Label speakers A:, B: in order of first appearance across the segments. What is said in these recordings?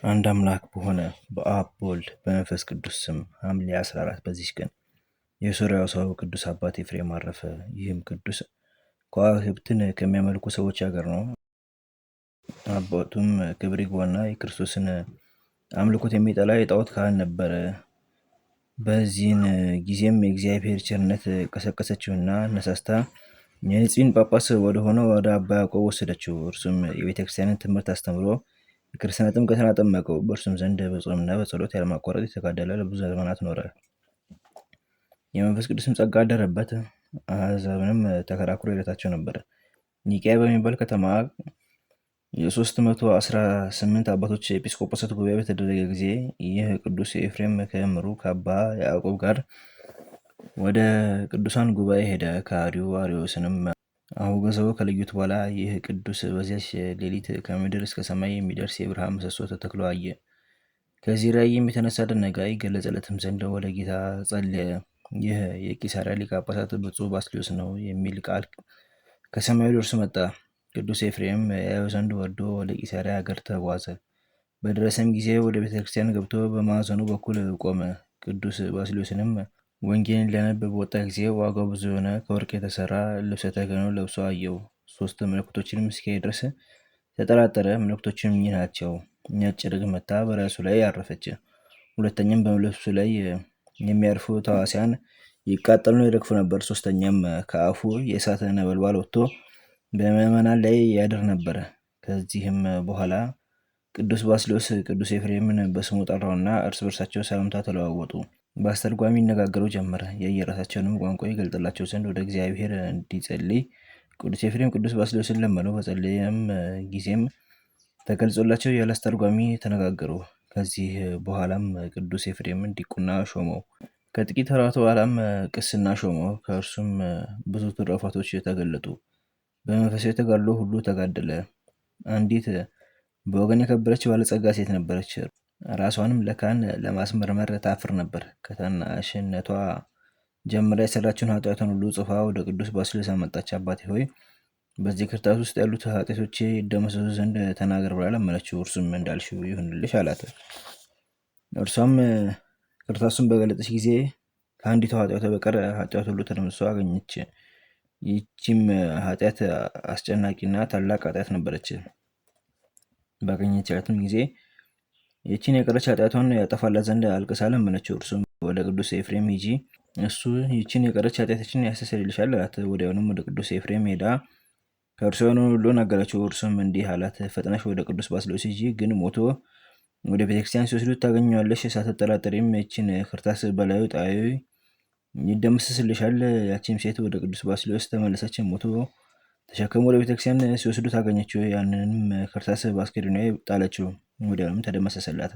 A: አንድ አምላክ በሆነ በአብ በወልድ በመንፈስ ቅዱስ ስም ሐምሌ 14 በዚች ቀን የሶርያው ሰው ቅዱስ አባት ኤፍሬም አረፈ። ይህም ቅዱስ ከዋክብትን ከሚያመልኩ ሰዎች ሀገር ነው። አባቱም ክብር ይግባውና የክርስቶስን አምልኮት የሚጠላ የጣዖት ካህን ነበረ። በዚህን ጊዜም የእግዚአብሔር ቸርነት ቀሰቀሰችውና አነሳስታ የንጽሕን ጳጳስ ወደሆነው ወደ አባ ያዕቆብ ወሰደችው። እርሱም የቤተክርስቲያንን ትምህርት አስተምሮ የክርስትና ጥምቀትን አጠመቀው። በእርሱም ዘንድ በጾምና በጸሎት ያለማቋረጥ የተጋደለ ለብዙ ዘመናት ኖረ። የመንፈስ ቅዱስም ጸጋ አደረበት። አሕዛብንም ተከራክሮ ይረታቸው ነበር። ኒቅያ በሚባል ከተማ የ318 አባቶች ኤጲስቆጶሳት ጉባኤ በተደረገ ጊዜ ይህ ቅዱስ ኤፍሬም ከመምህሩ ከአባ ያዕቆብ ጋር ወደ ቅዱሳን ጉባኤ ሄደ። ከሃዲው አርዮስንም አውግዘው ከለዩት በኋላ ይህ ቅዱስ በዚያች ሌሊት ከምድር እስከ ሰማይ የሚደርስ የብርሃን ምሰሶ ተተክሎ አየ። ከዚህ ራእይም የተነሳ ደነገ። ይገለጽለትም ዘንድ ወደ ጌታ ጸለየ። ይህ የቂሳርያ ሊቀ ጳጳሳት ብፁዕ ባስልዮስ ነው የሚል ቃል ከሰማይ ወደ እርሱ መጣ። ቅዱስ ኤፍሬም ያየው ዘንድ ወዶ ወደ ቂሳርያ ሀገር ተጓዘ። በደረሰም ጊዜ ወደ ቤተ ክርስቲያን ገብቶ በማዕዘኑ በኩል ቆመ። ቅዱስ ባስልዮስንም ወንጌልን ሊያነብ በወጣ ጊዜ ዋጋው ብዙ የሆነ ከወርቅ የተሰራ ልብሰ ተክህኖ ለብሶ አየው። 3 መለኮቶችንም እስኪያይ ድረስ ተጠራጠረ። መለኮቶችም እኚህ ናቸው። ነጭ ርግብ መታ በራሱ ላይ አረፈች። ሁለተኛም በልብሱ ላይ የሚያርፉ ተዋሲያን ይቃጠሉ ይረግፉ ነበር። ሶስተኛም ከአፉ የእሳት ነበልባል ወጥቶ በምዕመናን ላይ ያድር ነበር። ከዚህም በኋላ ቅዱስ ባስልዮስ ቅዱስ ኤፍሬምን በስሙ ጠራውና እርስ በርሳቸው ሰላምታ ተለዋወጡ። በአስተርጓሚ ይነጋገሩ ጀመረ። የየራሳቸውንም ቋንቋ ይገልጥላቸው ዘንድ ወደ እግዚአብሔር እንዲጸልይ ቅዱስ ኤፍሬም ቅዱስ ባስልዮስን ለመነው። በጸለየም ጊዜም ተገልጾላቸው ያለ አስተርጓሚ ተነጋገሩ። ከዚህ በኋላም ቅዱስ ኤፍሬምን ዲቁና ሾመው። ከጥቂት ወራት በኋላም ቅስና ሾመው። ከእርሱም ብዙ ትሩፋቶች ተገለጡ። በመንፈሳዊ ተጋድሎ ሁሉ ተጋደለ። አንዲት በወገን የከበረች ባለጸጋ ሴት ነበረች። ራሷንም ለካህን ለማስመርመር ታፍር ነበር። ከታናሽነቷ ጀምራ የሰራችውን ኃጢአቷን ሁሉ ጽፋ ወደ ቅዱስ ባስልዮስ አመጣች። አባቴ ሆይ በዚህ ክርታስ ውስጥ ያሉት ኃጢአቶቼ ይደመሰሱ ዘንድ ተናገር ብላ ለመነችው። እርሱም እንዳልሽው ይሁንልሽ አላት። እርሷም ክርታሱን በገለጠች ጊዜ ከአንዲቷ ኃጢአቷ በቀር ኃጢአት ሁሉ ተደምስሶ አገኘች። ይህችም ኃጢአት አስጨናቂና ታላቅ ኃጢአት ነበረች። ባገኘቻትም ጊዜ ይህችን የቀረች ኃጢአቷን ያጠፋላት ዘንድ አልቅሳ ለመነችው። እርሱም ወደ ቅዱስ ኤፍሬም ሂጂ፣ እሱ ይህችን የቀረች ኃጢአታችን ያስተሰርይልሻል አላት። ወዲያውኑም ወደ ቅዱስ ኤፍሬም ሄዳ ከእርሱ የሆነውን ሁሉ ነገረችው። እርሱም እንዲህ አላት፣ ፈጥነሽ ወደ ቅዱስ ባስልዮስ ሂጂ፣ ግን ሞቶ ወደ ቤተክርስቲያን ሲወስዱት ታገኘዋለሽ። ሳትጠራጠሪም ይህችን ክርታስ በላዩ ጣዩ፣ ይደመስስልሻል። ያቺም ሴት ወደ ቅዱስ ባስልዮስ ተመለሰች። ሞቶ ተሸክሞ ወደ ቤተክርስቲያን ሲወስዱት አገኘችው። ያንንም ክርታስ በአስከሬኗ ጣለችው። ወዲያውኑም ተደመሰሰላት።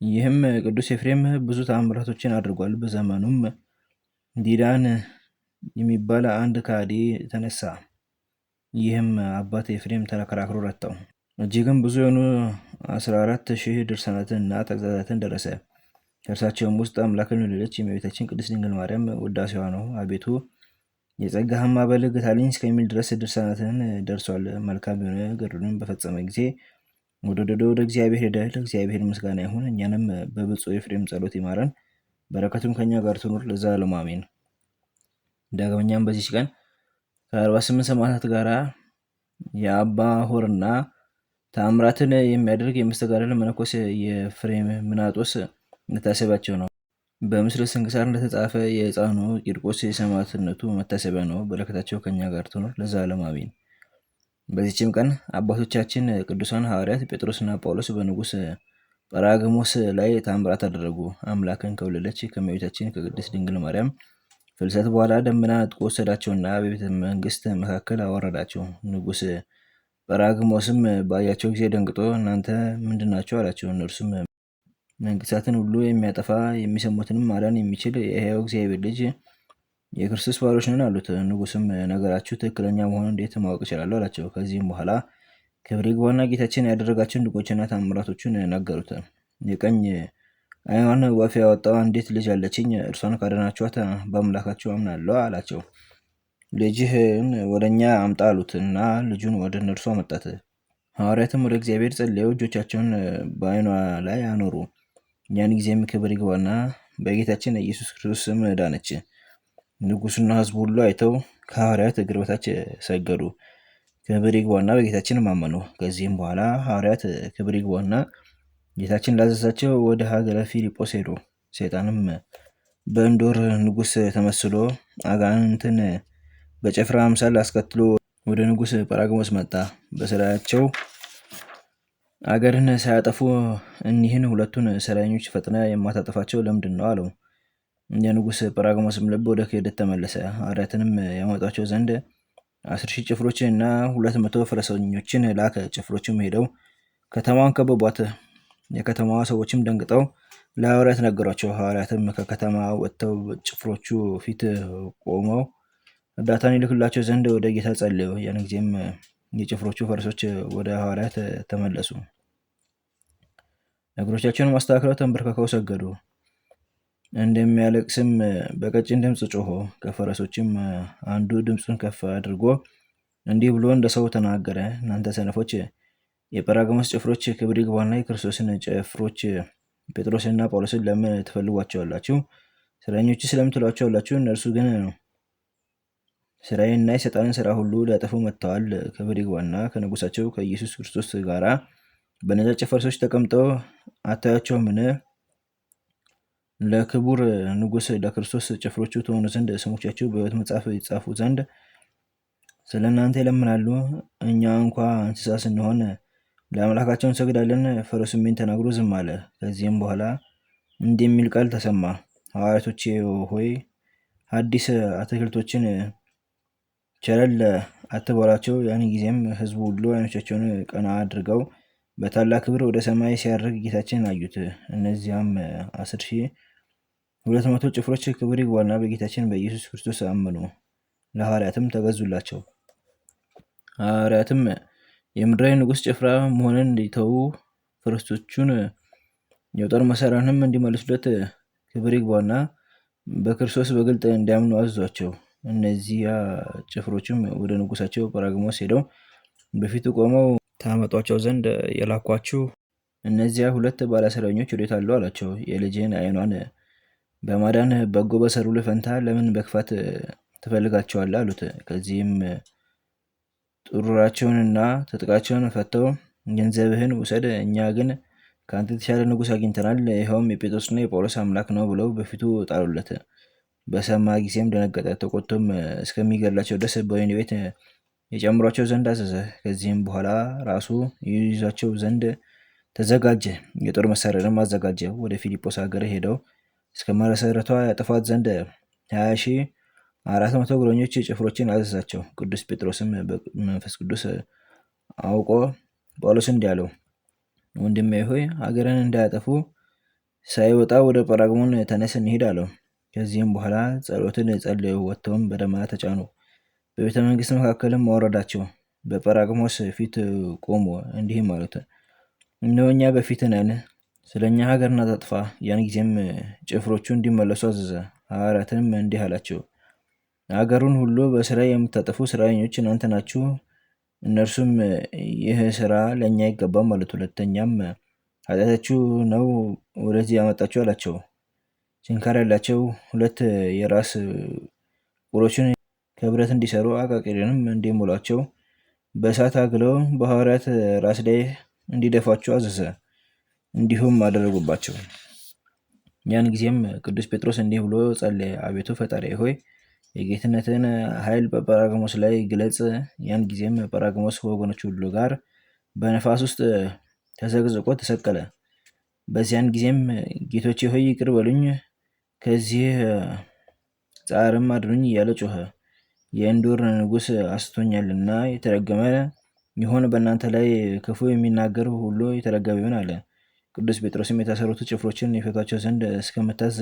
A: ይህም ቅዱስ ኤፍሬም ብዙ ተአምራቶችን አድርጓል። በዘመኑም ዲዳን የሚባል አንድ ከሃዲ ተነሳ። ይህም አባት ኤፍሬም ተከራክሮ ረታው። እጅግም ብዙ የሆኑ 14,000 ድርሳናትን እና ተግሳጻትን ደረሰ። ከእርሳቸውም ውስጥ አምላክን የወለደች የእመቤታችን ቅድስት ድንግል ማርያም ውዳሴዋ ነው። አቤቱ የጸጋህን ማዕበል ግታልኝ እስከሚል ድረስ ድርሳናትን ደርሷል። መልካም የሆነ ገድሉን በፈጸመ ጊዜ ወደ እግዚአብሔር ሄደ። ለእግዚአብሔር ምስጋና ይሁን፣ እኛንም በብፁዕ ኤፍሬም ጸሎት ይማረን፣ በረከቱም ከኛ ጋር ትኑር ለዘላለሙ አሜን። ዳግመኛም በዚች ቀን ከ48 ሰማዕታት ጋር የአባ ሆርና ተአምራትን የሚያደርግ የመስተጋድል መነኮስ የፍሬምናጦስ መታሰቢያቸው ነው። በምስለ ስንክሳር እንደተጻፈ የሕፃኑ ቂርቆስ የሰማዕትነቱ መታሰቢያ ነው። በረከታቸው ከኛ ጋር ትኑር ለዘላለሙ አሜን። በዚችም ቀን አባቶቻችን ቅዱሳን ሐዋርያት ጴጥሮስና ጳውሎስ በንጉሥ ጰራግሞስ ላይ ተአምራት አደረጉ። አምላክን ከወለደች ከእመቤታችን ከቅድስት ድንግል ማርያም ፍልሰት በኋላ ደመና ነጥቆ ወሰዳቸውና በቤተ መንግስት መካከል አወረዳቸው። ንጉሥ ጰራግሞስም ባያቸው ጊዜ ደንግጦ እናንተ ምንድናቸው አላቸው። እነርሱም መንግስታትን ሁሉ የሚያጠፋ የሚሰሙትንም ማዳን የሚችል የሕያው እግዚአብሔር ልጅ የክርስቶስ ባሮች ነን አሉት። ንጉሥም ነገራችሁ ትክክለኛ መሆኑን እንዴት ማወቅ እችላለሁ አላቸው። ከዚህም በኋላ ክብር ይግባውና ጌታችን ያደረጋቸውን ድንቆችና ታምራቶችን ነገሩት። የቀኝ ዓይኗን ወፍ ያወጣው አንዲት ልጅ አለችኝ፣ እርሷን ካዳናችኋት በአምላካችሁ አምናለሁ አላቸው። ልጅህን ወደ እኛ አምጣ አሉት እና ልጁን ወደ እነርሱ አመጣት። ሐዋርያትም ወደ እግዚአብሔር ጸልየው እጆቻቸውን በዓይኗ ላይ አኖሩ። ያን ጊዜም ክብር ይግባውና በጌታችን ኢየሱስ ክርስቶስ ስም ዳነች። ንጉሱና ሕዝቡ ሁሉ አይተው ከሐዋርያት እግር በታች ሰገዱ። ክብር ይግባውና በጌታችን አመኑ። ከዚህም በኋላ ሐዋርያት ክብር ይግባውና ጌታችን ላዘዛቸው ወደ ሀገረ ፊልጶስ ሄዱ። ሰይጣንም በእንዶር ንጉስ ተመስሎ አጋንንትን በጭፍራ አምሳል አስከትሎ ወደ ንጉስ ጰራቅሊጦስ መጣ። በስራቸው አገርን ሳያጠፉ እኒህን ሁለቱን ሰራዊቶች ፈጥነ የማታጠፋቸው ለምንድን ነው አለው። የንጉስ ጰራቅሊጦስም ልብ ወደ ክህደት ተመለሰ። ሐዋርያትንም ያመጧቸው ዘንድ 10,000 ጭፍሮችን እና 200 ፈረሰኞችን ላከ። ጭፍሮችም ሄደው ከተማዋን ከበቧት። የከተማዋ ሰዎችም ደንግጠው ለሐዋርያት ነገሯቸው። ሐዋርያትም ከከተማ ወጥተው ጭፍሮቹ ፊት ቆመው እርዳታን ይልክላቸው ዘንድ ወደ ጌታ ጸለዩ። ያን ጊዜም የጭፍሮቹ ፈረሶች ወደ ሐዋርያት ተመለሱ። እግሮቻቸውን ማስተካከለው ተንበርክከው ሰገዱ። እንደሚያለቅስም በቀጭን ድምፅ ጮሆ፣ ከፈረሶችም አንዱ ድምፁን ከፍ አድርጎ እንዲህ ብሎ እንደ ሰው ተናገረ። እናንተ ሰነፎች የጰራቅሊጦስ ጭፍሮች ክብር ይግባውና የክርስቶስን ጭፍሮች ጴጥሮስና ጳውሎስን ለምን ትፈልጓቸዋላችሁ? እስረኞችስ ስለምን ትሏቸዋላችሁ? እነርሱ ግን ስራዬንና የሰይጣንን ስራ ሁሉ ሊያጠፉ መጥተዋል። ክብር ይግባውና ከንጉሳቸው ከኢየሱስ ክርስቶስ ጋር በነጫጭ ፈረሶች ተቀምጠው አታያቸውምን? ለክቡር ንጉሥ ለክርስቶስ ጭፍሮቹ ትሆኑ ዘንድ ስሞቻችሁ በሕይወት መጽሐፍ ይጻፉ ዘንድ ስለ እናንተ ይለምናሉ። እኛ እንኳ እንስሳ ስንሆን ለአምላካቸው እንሰግዳለን። ፈረሱም ይህን ተናግሮ ዝም አለ። ከዚህም በኋላ እንዲህ የሚል ቃል ተሰማ። ሐዋርያቶቼ ሆይ ሐዲስ አትክልቶችን ቸለል አትበሏቸው። ያን ጊዜም ሕዝቡ ሁሉ ዓይኖቻቸውን ቀና አድርገው በታላቅ ክብር ወደ ሰማይ ሲያርግ ጌታችንን አዩት። እነዚያም 10,200 ጭፍሮች ክብር ይግባውና በጌታችን በኢየሱስ ክርስቶስ አመኑ። ለሐዋርያትም ተገዙላቸው። ሐዋርያትም የምድራዊ ንጉሥ ጭፍራ መሆንን እንዲተዉ ፈረሶቹን የጦር መሳሪያንም እንዲመልሱለት ክብር ይግባውና በክርስቶስ በግልጥ እንዲያምኑ አዘዟቸው። እነዚያ ጭፍሮችም ወደ ንጉሳቸው ጰራቅሊጦስ ሄደው በፊቱ ቆመው ታመጧቸው ዘንድ የላኳችሁ እነዚያ 2 ባለሰረኞች ወዴት አሉ አላቸው። የልጅህን ዓይኗን በማዳን በጎ በሰሩልህ ፈንታ ለምን በክፋት ትፈልጋቸዋለህ አሉት። ከዚህም ጥሩራቸውንና ትጥቃቸውን ፈተው ገንዘብህን ውሰድ፣ እኛ ግን ከአንተ የተሻለ ንጉሥ አግኝተናል፣ ይኸውም የጴጥሮስና የጳውሎስ አምላክ ነው ብለው በፊቱ ጣሉለት። በሰማ ጊዜም ደነገጠ። ተቆጥቶም እስከሚገድላቸው ድረስ በወህኒ ቤት የጨምሯቸው ዘንድ አዘዘ። ከዚህም በኋላ ራሱ ይይዟቸው ዘንድ ተዘጋጀ። የጦር መሳሪያንም አዘጋጀ። ወደ ፊልጶስ ሀገር ሄደው እስከ መሰረቷ ያጠፏት ዘንድ 20,400 እግረኞች ጭፍሮችን አዘዛቸው። ቅዱስ ጴጥሮስም በመንፈስ ቅዱስ አውቆ ጳውሎስን እንዲህ አለው፣ ወንድሜ ሆይ ሀገርን እንዳያጠፉ ሳይወጣ ወደ ጰራቅሊጦስ ተነስ እንሂድ አለው። ከዚህም በኋላ ጸሎትን ጸለዩ። ወጥተውም በደመና ተጫኑ። በቤተ መንግስት መካከልም አወረዳቸው። በጰራቅሊጦስ ፊት ቆሙ፣ እንዲህም አሉት፣ እነሆ እኛ በፊትህ ነን፣ ስለ እኛ ሀገርን አታጥፋ። ያን ጊዜም ጭፍሮቹ እንዲመለሱ አዘዘ። ሐዋርያትንም እንዲህ አላቸው፣ ሀገሩን ሁሉ በስራ የምታጠፉ ስራኞች እናንተ ናችሁ። እነርሱም ይህ ስራ ለእኛ አይገባም አሉት። ሁለተኛም ኃጢአታችሁ ነው ወደዚህ ያመጣችሁ አላቸው። ችንካር ያላቸው 2 የራስ ቁሮችን ከብረት እንዲሰሩ አቃቂርንም እንዲሞሏቸው በእሳት አግለው በሐዋርያት ራስ ላይ እንዲደፏቸው አዘዘ። እንዲሁም አደረጉባቸው። ያን ጊዜም ቅዱስ ጴጥሮስ እንዲህ ብሎ ጸለየ፣ አቤቱ ፈጣሪ ሆይ የጌትነትን ኃይል በጰራቅሊጦስ ላይ ግለጽ። ያን ጊዜም ጰራቅሊጦስ ከወገኖች ሁሉ ጋር በነፋስ ውስጥ ተዘቅዝቆ ተሰቀለ። በዚያን ጊዜም ጌቶቼ ሆይ ይቅር በሉኝ፣ ከዚህ ጻዕርም አድኑኝ እያለ ጮኸ። የእንዶር ንጉሥ አስቶኛልና የተረገመ ይሁን፣ በእናንተ ላይ ክፉ የሚናገር ሁሉ የተረገመ ይሁን አለ። ቅዱስ ጴጥሮስም የታሰሩት ጭፍሮችን ይፈቷቸው ዘንድ እስከምታዝ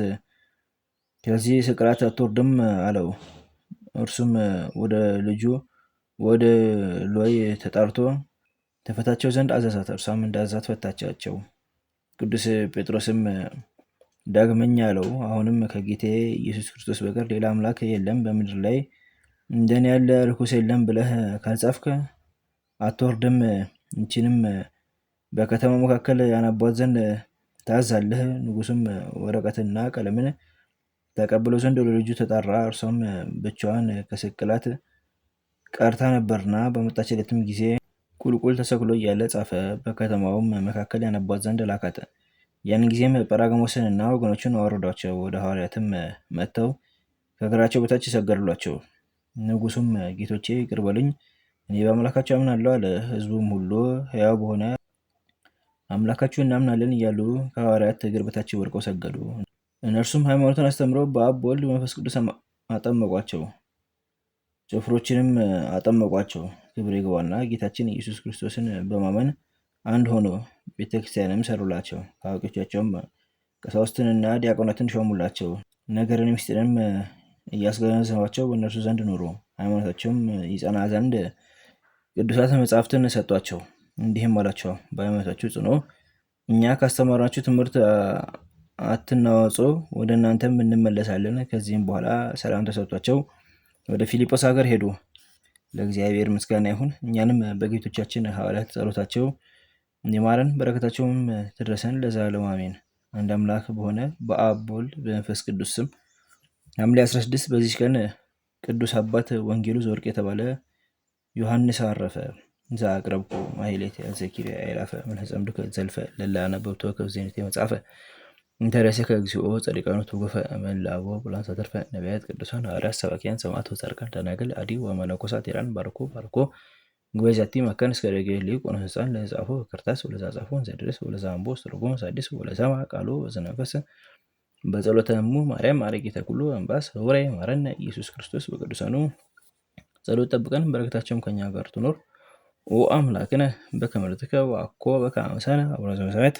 A: ከዚህ ስቅላት አትወርድም አለው። እርሱም ወደ ልጁ ወደ ሎይ ተጣርቶ ተፈታቸው ዘንድ አዘዛት። እርሷም እንዳዘዛት ፈታቻቸው። ቅዱስ ጴጥሮስም ዳግመኛ አለው፣ አሁንም ከጌታዬ ኢየሱስ ክርስቶስ በቀር ሌላ አምላክ የለም፣ በምድር ላይ እንደኔ ያለ ርኩስ የለም ብለህ ካልጻፍክ አትወርድም። ይህችንም በከተማው መካከል ያነቧት ዘንድ ታዛለህ። ንጉሱም ወረቀትና ቀለምን ተቀብሎ ዘንድ ወደ ልጁ ተጣራ። እርሷም ብቻዋን ከስቅላት ቀርታ ነበርና በመጣችለትም ጊዜ ቁልቁል ተሰቅሎ እያለ ጻፈ። በከተማውም መካከል ያነቧት ዘንድ ላካት። ያን ጊዜም ጰራቅሊጦስንና ወገኖቹን አወረዷቸው። ወደ ሐዋርያትም መጥተው ከእግራቸው በታች ሰገዱላቸው። ንጉሱም ጌቶቼ ይቅር በሉኝ፣ እኔ በአምላካቸው አምናለሁ አለ። ሕዝቡም ሁሉ ሕያው በሆነ አምላካችሁ እናምናለን እያሉ ከሐዋርያት እግር በታች ወድቀው ሰገዱ። እነርሱም ሃይማኖትን አስተምረው በአብ በወልድ በመንፈስ ቅዱስ አጠመቋቸው። ጭፍሮችንም አጠመቋቸው። ክብር ይግባውና ጌታችን ኢየሱስ ክርስቶስን በማመን አንድ ሆኖ ቤተክርስቲያንም ሰሩላቸው። ከአዋቂዎቻቸውም ቀሳውስትንና ዲያቆናትን ሾሙላቸው። ነገርን ምስጢርንም እያስገነዘቧቸው በእነርሱ ዘንድ ኖሩ። ሃይማኖታቸውም ይጸና ዘንድ ቅዱሳት መጻሕፍትን ሰጧቸው። እንዲህም አላቸው፣ በሃይማኖታችሁ ጽኑ፣ እኛ ካስተማርናችሁ ትምህርት አትናወጹ፣ ወደ እናንተም እንመለሳለን። ከዚህም በኋላ ሰላም ተሰጥቷቸው ወደ ፊልጶስ ሀገር ሄዱ። ለእግዚአብሔር ምስጋና ይሁን። እኛንም በጌቶቻችን ሐዋርያት ጸሎታቸው ይማረን፣ በረከታቸውም ትድረሰን ለዘላለሙ አሜን። አንድ አምላክ በሆነ በአብ በወልድ በመንፈስ ቅዱስ ስም ሐምሌ 16 በዚች ቀን ቅዱስ አባት ወንጌሉ ዘወርቅ የተባለ ዮሐንስ አረፈ። ዘአቅረብኩ ማሕሌተ ዘኪርየ አእላፈ እምነጸምዱከ ዘልፈ ለላነበብቶ ከብዜኔተ መጽሐፈ እንተረሴከ እግዚኦ ጸዲቃኑ ትጉፈ እምእላቦ ብላን ተተርፈ ነቢያት ቅዱሳን ሐዋርያት ሰባኪያን ሰማዕታት ወጻድቃን ደናግል አዲ ወመነኮሳት ኢራን ባርኮ ጉባኤ ዛቲ መካን እስከ ደገ ሊቅ ወነህፃን ለጻፎ በክርታስ ወለዛጻፎ ዘድረስ ወለዛምቦ ስትርጉም ሳዲስ ወለሰማ ቃሉ በዘነፈስ በጸሎተ እሙ ማርያም አረጊተ ኩሉ እንባስ ህውራይ ማረነ ኢየሱስ ክርስቶስ በቅዱሳኑ ጸሎት ጠብቀን በረከታቸውም ከኛ ጋር ትኖር። ኦ አምላክነ በከመ ርትከ ወአኮ በከመ አምሳነ አቡነ ዘበሰማያት